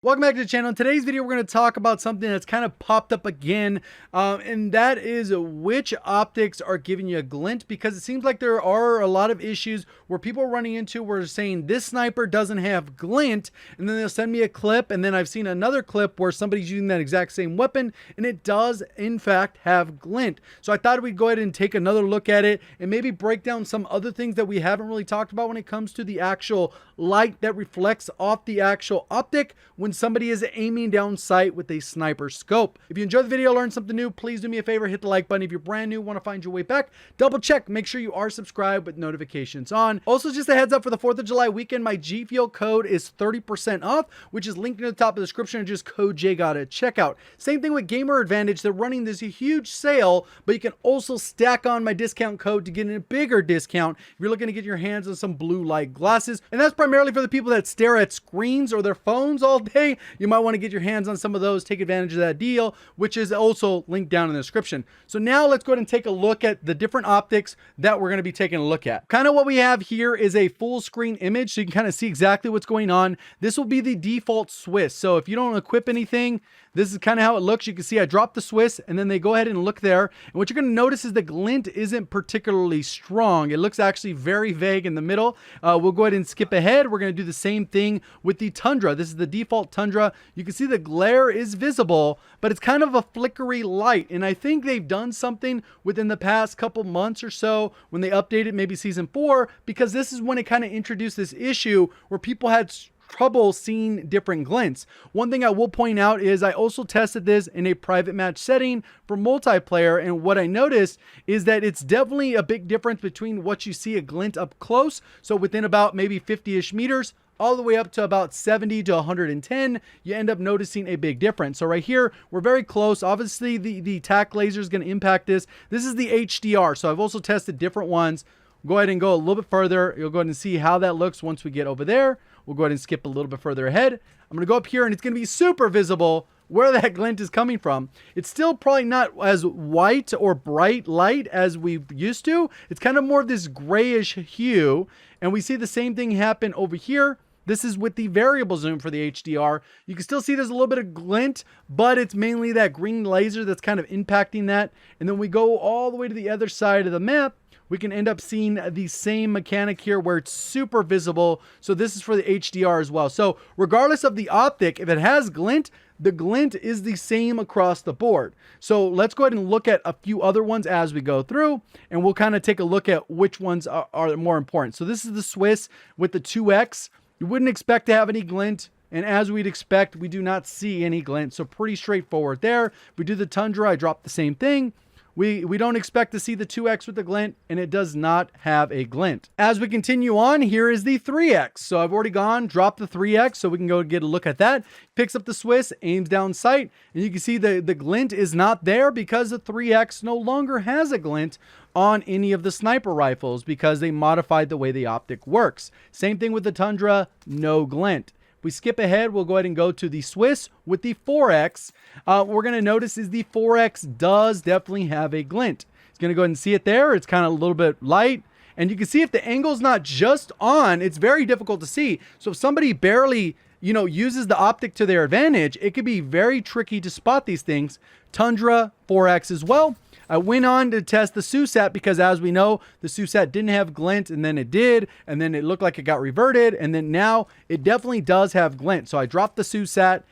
Welcome back to the channel. In today's video, we're going to talk about something that's kind of popped up again, and that is which optics are giving you a glint, because it seems like there are a lot of issues where people are running into where they're saying this sniper doesn't have glint, and then they'll send me a clip, and then I've seen another clip where somebody's using that exact same weapon, and it does, in fact, have glint. So I thought we'd go ahead and take another look at it and maybe break down some other things that we haven't really talked about when it comes to the actual light that reflects off the actual optic when somebody is aiming down sight with a sniper scope. If you enjoyed the video, learned something new, please do me a favor, hit the like button. If you're brand new, want to find your way back, double check, make sure you are subscribed with notifications on. Also, just a heads up for the 4th of July weekend, my Gfuel code is 30% off, which is linked in the top of the description, and just code JGOD at checkout. Same thing with Gamer Advantage. They're running this huge sale, but you can also stack on my discount code to get a bigger discount if you're looking to get your hands on some blue light glasses. And that's primarily for the people that stare at screens or their phones all day. You might want to get your hands on some of those, take advantage of that deal, which is also linked down in the description. So now let's go ahead and take a look at the different optics that we're going to be taking a look at. Kind of what we have here is a full screen image, so you can kind of see exactly what's going on. This will be the default Swiss. So if you don't equip anything, this is kind of how it looks. You can see I dropped the Swiss, and then they go ahead and look there. And what you're going to notice is the glint isn't particularly strong. It looks actually very vague in the middle. We'll go ahead and skip ahead. We're going to do the same thing with the Tundra. This is the default Tundra. You can see the glare is visible, but it's kind of a flickery light. And I think they've done something within the past couple months or so when they updated maybe season 4, because this is when it kind of introduced this issue where people had trouble seeing different glints. One thing I will point out is I also tested this in a private match setting for multiplayer, and what I noticed is that it's definitely a big difference between what you see a glint up close, so within about maybe 50-ish meters, all the way up to about 70 to 110, you end up noticing a big difference. So right here, we're very close. Obviously, the TAC laser is going to impact this. This is the HDR, so I've also tested different ones. Go ahead and go a little bit further. You'll go ahead and see how that looks once we get over there. We'll go ahead and skip a little bit further ahead. I'm going to go up here, and it's going to be super visible where that glint is coming from. It's still probably not as white or bright light as we used to. It's kind of more of this grayish hue, and we see the same thing happen over here. This is with the variable zoom for the HDR. You can still see there's a little bit of glint, but it's mainly that green laser that's kind of impacting that. And then we go all the way to the other side of the map. We can end up seeing the same mechanic here where it's super visible. So this is for the HDR as well. So regardless of the optic, if it has glint, the glint is the same across the board. So let's go ahead and look at a few other ones as we go through, and we'll kind of take a look at which ones are more important. So this is the Swiss with the 2X. You wouldn't expect to have any glint, and as we'd expect, we do not see any glint. So pretty straightforward there. If we do the Tundra, I dropped the same thing. We don't expect to see the 2X with the glint, and it does not have a glint. As we continue on, here is the 3X. So I've already gone, dropped the 3X, so we can go get a look at that. Picks up the Swiss, aims down sight, and you can see the glint is not there because the 3X no longer has a glint on any of the sniper rifles because they modified the way the optic works. Same thing with the Tundra, no glint. If we skip ahead, we'll go ahead and go to the Swiss with the 4X. What we're going to notice is the 4X does definitely have a glint. It's going to go ahead and see it there. It's kind of a little bit light. And you can see if the angle's not just on, it's very difficult to see. So if somebody barely, uses the optic to their advantage, it could be very tricky to spot these things. Tundra, 4X as well. I went on to test the SUSAT because, as we know, the SUSAT didn't have glint, and then it did, and then it looked like it got reverted, and then now it definitely does have glint. So I dropped the SUSAT.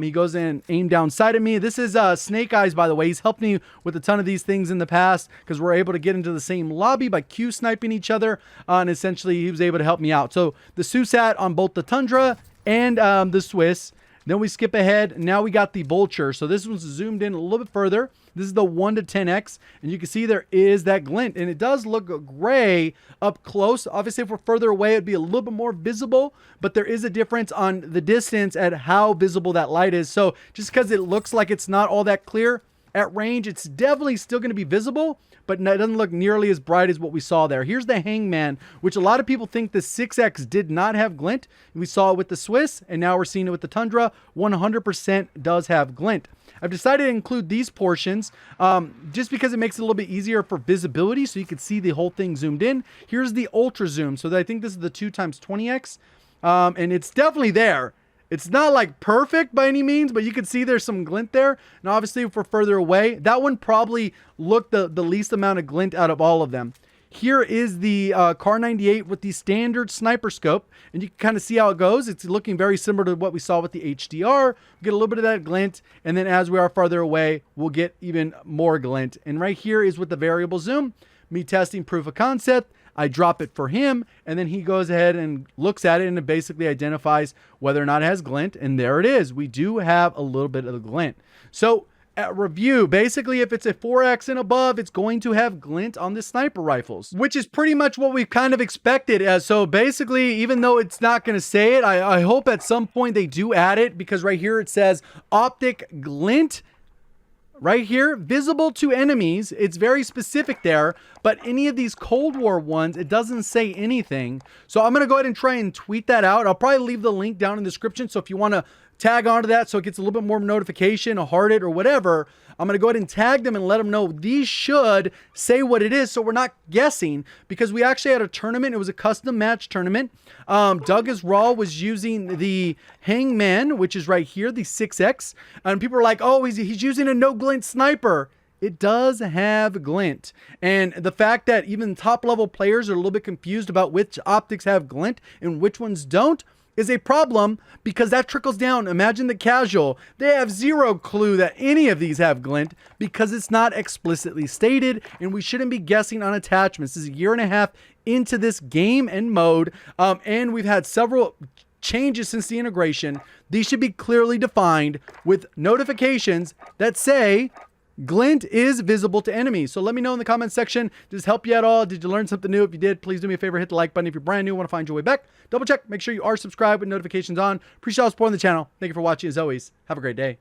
He goes in, aim down sight of me. This is Snake Eyes, by the way. He's helped me with a ton of these things in the past because we're able to get into the same lobby by Q sniping each other, and essentially he was able to help me out. So the SUSAT on both the Tundra and the Swiss. Then we skip ahead. Now we got the Vulture. So this one's zoomed in a little bit further. This is the 1 to 10x, and you can see there is that glint, and it does look gray up close. Obviously, if we're further away, it'd be a little bit more visible, but there is a difference on the distance at how visible that light is. So just because it looks like it's not all that clear, at range, it's definitely still going to be visible, but it doesn't look nearly as bright as what we saw there. Here's the Hangman, which a lot of people think the 6X did not have glint. We saw it with the Swiss, and now we're seeing it with the Tundra. 100% does have glint. I've decided to include these portions just because it makes it a little bit easier for visibility, so you can see the whole thing zoomed in. Here's the ultra zoom. So I think this is the 2x20x, and it's definitely there. It's not like perfect by any means, but you can see there's some glint there. And obviously if we're further away, that one probably looked the least amount of glint out of all of them. Here is the Kar 98 with the standard sniper scope, and you can kind of see how it goes. It's looking very similar to what we saw with the HDR. We get a little bit of that glint, and then as we are farther away, we'll get even more glint. And right here is with the variable zoom, me testing proof of concept. I drop it for him, and then he goes ahead and looks at it, and it basically identifies whether or not it has glint, and there it is. We do have a little bit of the glint. So at review, basically if it's a 4X and above, it's going to have glint on the sniper rifles, which is pretty much what we've kind of expected. So basically, even though it's not going to say it, I hope at some point they do add it, because right here it says optic glint. Right here, visible to enemies. It's very specific there, but any of these Cold War ones, it doesn't say anything. So I'm going to go ahead and try and tweet that out. I'll probably leave the link down in the description. So if you want to tag onto that so it gets a little bit more notification, a heart it or whatever, I'm going to go ahead and tag them and let them know these should say what it is, so we're not guessing, because we actually had a tournament. It was a custom match tournament. Doug is Raw was using the Hangman, which is right here, the 6X, and people are like, oh, he's using a no glint sniper. It does have glint, and the fact that even top level players are a little bit confused about which optics have glint and which ones don't is a problem, because that trickles down. Imagine the casual. They have zero clue that any of these have glint because it's not explicitly stated, and we shouldn't be guessing on attachments. This is a year and a half into this game and mode, and we've had several changes since the integration. These should be clearly defined with notifications that say glint is visible to enemies. So let me know in the comments section. Does this help you at all? Did you learn something new? If you did, please do me a favor, hit the like button. If you're brand new, want to find your way back, double check, make sure you are subscribed with notifications on. Appreciate all the support on the channel. Thank you for watching. As always, have a great day.